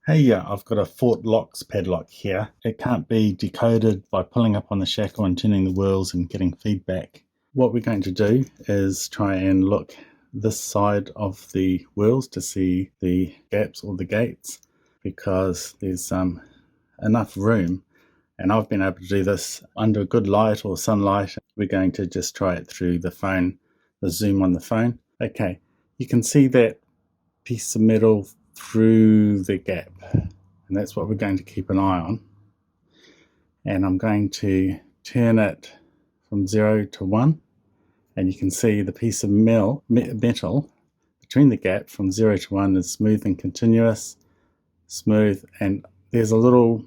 Hey, I've got a FortLocks padlock here. It can't be decoded by pulling up on the shackle and turning the wheels and getting feedback. What we're going to do is try and look this side of the wheels to see the gaps or the gates, because there's enough room, and I've been able to do this under good light or sunlight. We're going to just try it through the phone, the zoom on the phone. Okay, you can see that piece of metal through the gap, and that's what we're going to keep an eye on. And I'm going to turn it from 0 to 1, and you can see the piece of metal between the gap from 0 to 1 is smooth and continuous, smooth, and there's a little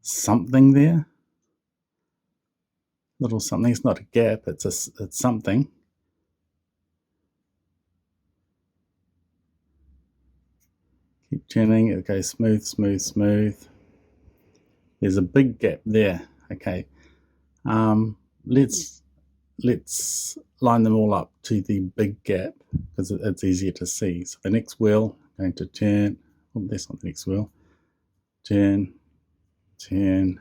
something there, little something. It's not a gap, it's something. Keep turning, it goes smooth, smooth, smooth. There's a big gap there. Okay, let's line them all up to the big gap because it's easier to see. So the next wheel, I'm going to turn. Oh, that's not the next wheel. Turn, turn,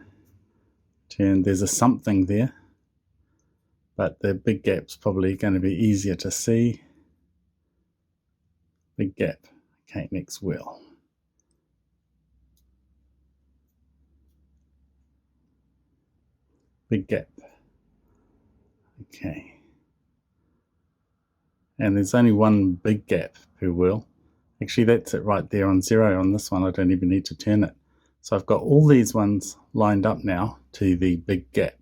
turn. There's a something there, but the big gap's probably going to be easier to see. Big gap. Okay, next wheel. Big gap. Okay. And there's only one big gap per wheel. Actually, that's it right there on 0. On this one, I don't even need to turn it. So I've got all these ones lined up now to the big gap.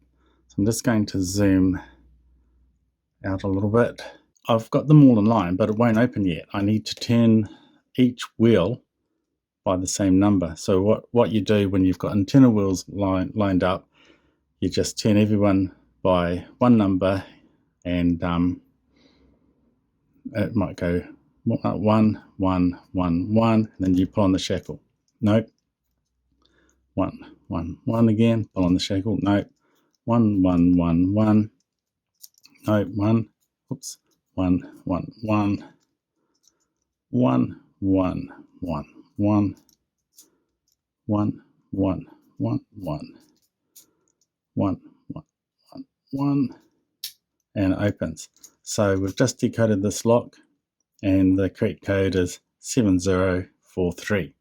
So I'm just going to zoom out a little bit. I've got them all in line, but it won't open yet. I need to turn each wheel by the same number. So what you do when you've got internal wheels lined up, you just turn everyone by one number, and it might go 1, 1, 1, 1, and then you pull on the shackle. Nope. 1, 1, 1 again, pull on the shackle. Nope. 1, 1, 1, 1. Nope. 1. Oops. 1, 1, 1. 1, 1, 1, 1. 1, 1, 1, 1. 1, 1, 1, 1. And it opens. So we've just decoded this lock, and the correct code is 7043.